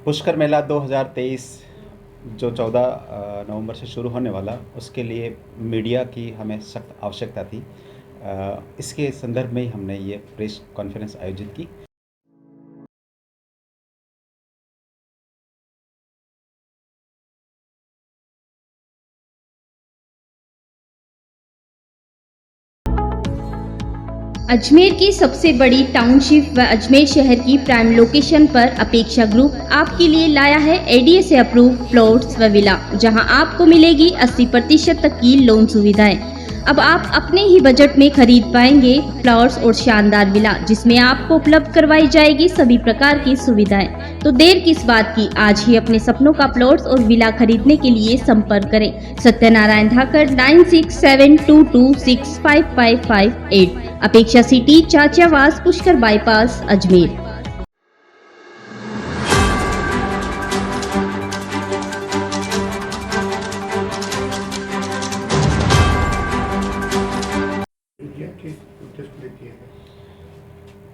पुष्कर मेला 2023 जो 14 नवंबर से शुरू होने वाला, उसके लिए मीडिया की हमें सख्त आवश्यकता थी। इसके संदर्भ में ही हमने ये प्रेस कॉन्फ्रेंस आयोजित की। अजमेर की सबसे बड़ी टाउनशिप व अजमेर शहर की प्राइम लोकेशन पर अपेक्षा ग्रुप आपके लिए लाया है एडीए से अप्रूव प्लॉट्स व विला, जहां आपको मिलेगी 80% तक की लोन सुविधाएं। अब आप अपने ही बजट में खरीद पाएंगे प्लॉट्स और शानदार विला, जिसमें आपको उपलब्ध करवाई जाएगी सभी प्रकार की सुविधाएं। तो देर किस बात की, आज ही अपने सपनों का प्लॉट्स और विला खरीदने के लिए संपर्क करें सत्यनारायण धाकर 9672265558। अपेक्षा सिटी, चाचावास, पुष्कर बाईपास, अजमेर।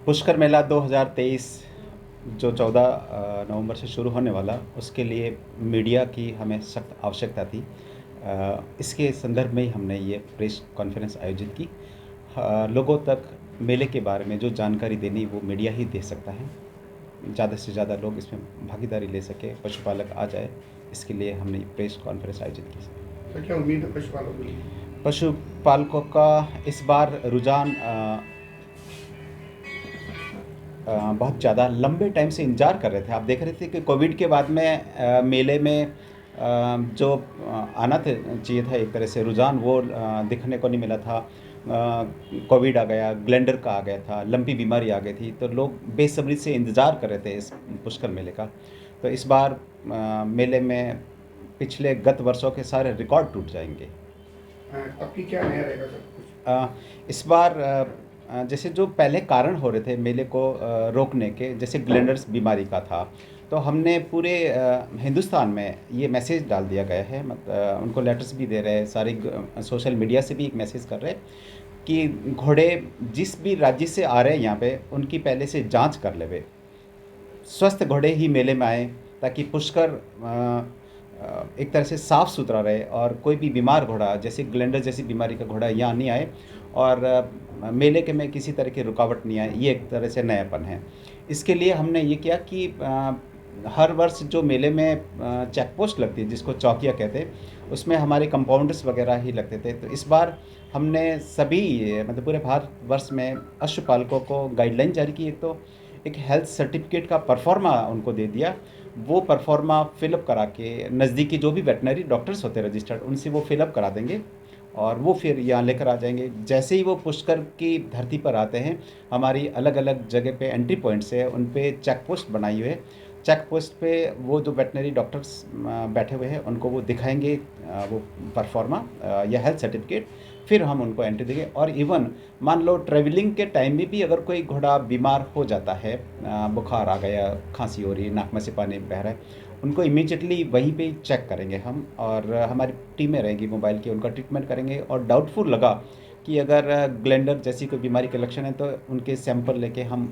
पुष्कर मेला 2023 जो 14 नवंबर से शुरू होने वाला, उसके लिए मीडिया की हमें सख्त आवश्यकता थी। इसके संदर्भ में ही हमने ये प्रेस कॉन्फ्रेंस आयोजित की। लोगों तक मेले के बारे में जो जानकारी देनी वो मीडिया ही दे सकता है। ज़्यादा से ज़्यादा लोग इसमें भागीदारी ले सके, पशुपालक आ जाए, इसके लिए हमने ये प्रेस कॉन्फ्रेंस आयोजित की। तो क्या उम्मीद है पशुपालकों की? पशुपालकों का इस बार रुझान बहुत ज़्यादा लंबे टाइम से इंतज़ार कर रहे थे। आप देख रहे थे कि कोविड के बाद में मेले में जो आना चाहिए था, एक तरह से रुझान वो दिखने को नहीं मिला था। कोविड आ गया, ग्लैंडर का आ गया था, लंपी बीमारी आ गई थी, तो लोग बेसब्री से इंतज़ार कर रहे थे इस पुष्कर मेले का। तो इस बार मेले में पिछले गत वर्षों के सारे रिकॉर्ड टूट जाएंगे। अब की क्या नया रहेगा सब कुछ? इस बार जैसे जो पहले कारण हो रहे थे मेले को रोकने के, जैसे ग्लैंडर्स बीमारी का था, तो हमने पूरे हिंदुस्तान में ये मैसेज डाल दिया गया है। उनको लेटर्स भी दे रहे हैं, सारी सोशल मीडिया से भी एक मैसेज कर रहे हैं कि घोड़े जिस भी राज्य से आ रहे हैं यहाँ पे, उनकी पहले से जांच कर लेवे, स्वस्थ घोड़े ही मेले में आए, ताकि पुष्कर एक तरह से साफ़ सुथरा रहे और कोई भी बीमार घोड़ा, जैसे ग्लैंडर जैसी बीमारी का घोड़ा यहाँ नहीं आए और मेले के में किसी तरह की रुकावट नहीं आए। ये एक तरह से नयापन है। इसके लिए हमने ये किया कि हर वर्ष जो मेले में चेक पोस्ट लगती है, जिसको चौकिया कहते हैं, उसमें हमारे कंपाउंडर्स वगैरह ही लगते थे। तो इस बार हमने सभी मतलब पूरे भारतवर्ष में पशुपालकों को गाइडलाइन जारी की। एक हेल्थ सर्टिफिकेट का परफॉर्मा उनको दे दिया। वो परफॉर्मा फिलअप करा के नज़दीकी जो भी वेटनरी डॉक्टर्स होते हैं रजिस्टर्ड, उनसे वो फिलअप करा देंगे और वो फिर यहाँ लेकर आ जाएंगे। जैसे ही वो पुष्कर की धरती पर आते हैं, हमारी अलग अलग जगह पे एंट्री पॉइंट्स है, उन पे चेक पोस्ट बनाई हुई है। चेक पोस्ट पे वो जो वेटनरी डॉक्टर्स बैठे हुए हैं, उनको वो दिखाएंगे वो परफॉर्मा या हेल्थ सर्टिफिकेट, फिर हम उनको एंट्री देंगे। और इवन मान लो ट्रैवलिंग के टाइम में भी अगर कोई घोड़ा बीमार हो जाता है, बुखार आ गया, खांसी हो रही है, नाक में से पानी बह रहा है, उनको इमीडिएटली वहीं पे ही चेक करेंगे हम, और हमारी टीमें रहेंगी मोबाइल की, उनका ट्रीटमेंट करेंगे। और डाउटफुल लगा कि अगर ग्लैंडर जैसी कोई बीमारी के लक्षण है, तो उनके सैंपल लेके हम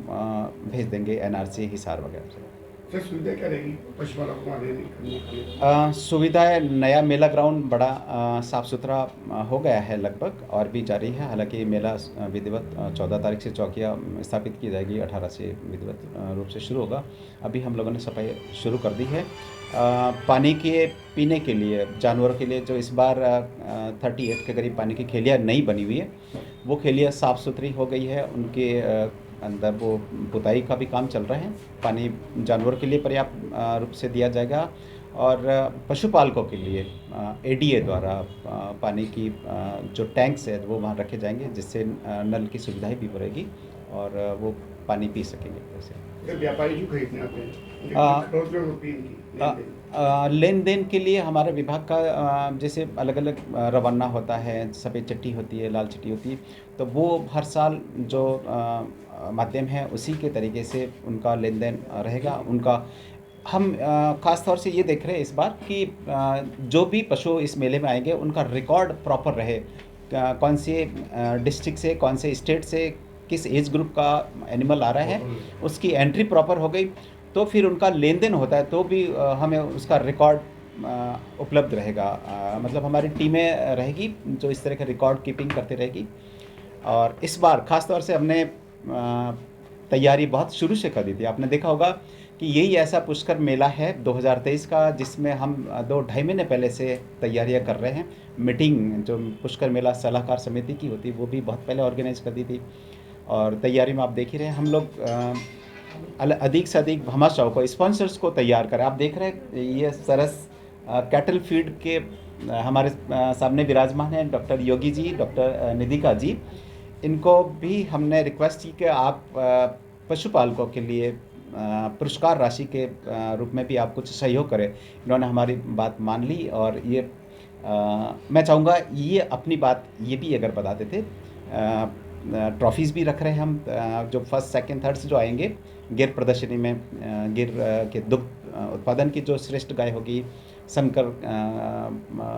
भेज देंगे एनआरसी, हिसार वगैरह से। सर सुविधा क्या रहेगी पशुपालकों को आने करने के लिए? सुविधाएं, नया मेला ग्राउंड बड़ा साफ़ सुथरा हो गया है लगभग, और भी जारी है। हालांकि मेला विधिवत 14 तारीख से चौकिया स्थापित की जाएगी, 18 से विधिवत रूप से शुरू होगा। अभी हम लोगों ने सफाई शुरू कर दी है। पानी के पीने के लिए, जानवरों के लिए जो इस बार 38 के करीब पानी की खेलियाँ नई बनी हुई है, वो खेलियाँ साफ़ सुथरी हो गई है। उनके अंदर वो पुताई का भी काम चल रहा है। पानी जानवरों के लिए पर्याप्त रूप से दिया जाएगा, और पशुपालकों के लिए एडीए द्वारा पानी की जो टैंक्स है वो वहाँ रखे जाएंगे, जिससे नल की सुविधाएं भी बढ़ेगी और वो पानी पी सकेंगे। वैसे व्यापारी क्यों खरीदने आते हैं? लेन देन के लिए हमारे विभाग का जैसे अलग अलग रवाना होता है, सफ़ेद चिट्ठी होती है, लाल चिट्ठी होती है, तो वो हर साल जो माध्यम है उसी के तरीके से उनका लेन देन रहेगा। उनका हम ख़ास तौर से ये देख रहे हैं इस बार कि जो भी पशु इस मेले में आएंगे, उनका रिकॉर्ड प्रॉपर रहे। कौन से डिस्ट्रिक्ट से, कौन से स्टेट से, किस एज ग्रुप का एनिमल आ रहा है, उसकी एंट्री प्रॉपर हो गई। तो फिर उनका लेन देन होता है तो भी हमें उसका रिकॉर्ड उपलब्ध रहेगा। मतलब हमारी टीमें रहेगी जो इस तरह का रिकॉर्ड कीपिंग करती रहेगी। और इस बार ख़ास तौर से हमने तैयारी बहुत शुरू से कर दी थी। आपने देखा होगा कि यही ऐसा पुष्कर मेला है 2023 का जिसमें हम 2-2.5 महीने पहले से तैयारियां कर रहे हैं। मीटिंग जो पुष्कर मेला सलाहकार समिति की होती वो भी बहुत पहले ऑर्गेनाइज कर दी थी। और तैयारी में आप देख ही रहे हैं हम लोग अधिक से अधिक भामाशाह को स्पॉन्सर्स को तैयार करें। आप देख रहे हैं ये सरस कैटल फीड के हमारे सामने विराजमान हैं डॉक्टर योगी जी, डॉक्टर निधिका जी। इनको भी हमने रिक्वेस्ट की कि आप पशुपालकों के लिए पुरस्कार राशि के रूप में भी आप कुछ सहयोग करें। इन्होंने हमारी बात मान ली और ये मैं चाहूँगा ये अपनी बात ये भी अगर बताते थे। ट्रॉफीज़ भी रख रहे हैं हम जो फर्स्ट सेकंड थर्ड से जो आएंगे गिर प्रदर्शनी में गिर के दुग्ध उत्पादन की जो श्रेष्ठ गाय होगी, संकर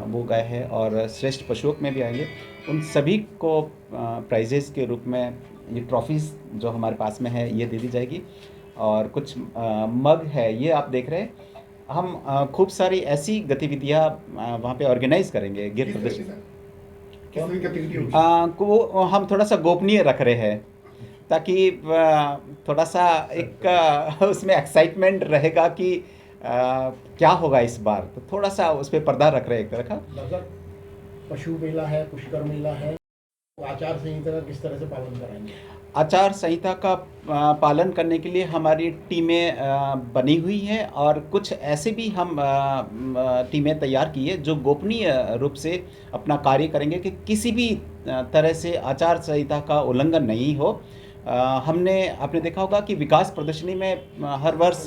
वो गाय है और श्रेष्ठ पशुओं में भी आएंगे, उन सभी को प्राइजेज़ के रूप में ये ट्रॉफीज़ जो हमारे पास में है ये दे दी जाएगी। और कुछ मग है ये आप देख रहे हैं। हम खूब सारी ऐसी गतिविधियाँ वहाँ पे ऑर्गेनाइज करेंगे गिर प्रदर्शनी किस तरह की गतिविधि होगी? को हम थोड़ा सा गोपनीय रख रहे हैं ताकि थोड़ा सा एक उसमें एक्साइटमेंट रहेगा कि क्या होगा इस बार, तो थोड़ा सा उस पर पर्दा रख रहे हैं एक तरह का। डॉक्टर, पशु मेला है, पुष्कर मेला है, आचार संहिता का किस तरह से पालन कराएंगे? आचार संहिता का पालन करने के लिए हमारी टीमें बनी हुई हैं और कुछ ऐसे भी हम टीमें तैयार की है जो गोपनीय रूप से अपना कार्य करेंगे कि किसी भी तरह से आचार संहिता का उल्लंघन नहीं हो। हमने आपने देखा होगा कि विकास प्रदर्शनी में हर वर्ष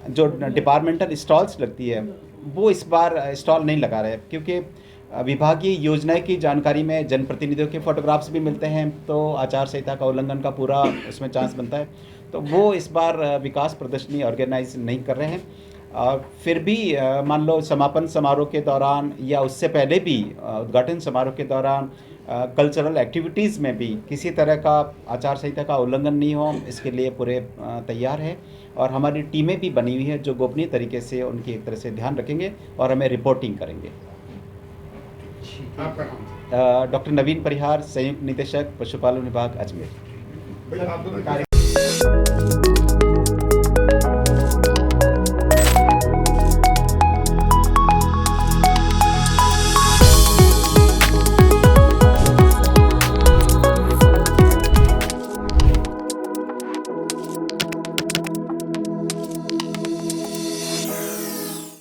जो डिपार्टमेंटल स्टॉल्स लगती है वो इस बार स्टॉल नहीं लगा रहे क्योंकि विभागीय योजनाएं की जानकारी में जनप्रतिनिधियों के फोटोग्राफ्स भी मिलते हैं तो आचार संहिता का उल्लंघन का पूरा उसमें चांस बनता है। तो वो इस बार विकास प्रदर्शनी ऑर्गेनाइज नहीं कर रहे हैं। फिर भी मान लो समापन समारोह के दौरान या उससे पहले भी उद्घाटन समारोह के दौरान कल्चरल एक्टिविटीज़ में भी किसी तरह का आचार संहिता का उल्लंघन नहीं हो, इसके लिए पूरे तैयार है। और हमारी टीमें भी बनी हुई है जो गोपनीय तरीके से उनकी एक तरह से ध्यान रखेंगे और हमें रिपोर्टिंग करेंगे। आपका नाम? डॉक्टर नवीन परिहार, संयुक्त निदेशक पशुपालन विभाग अजमेर। भाई आप दोनों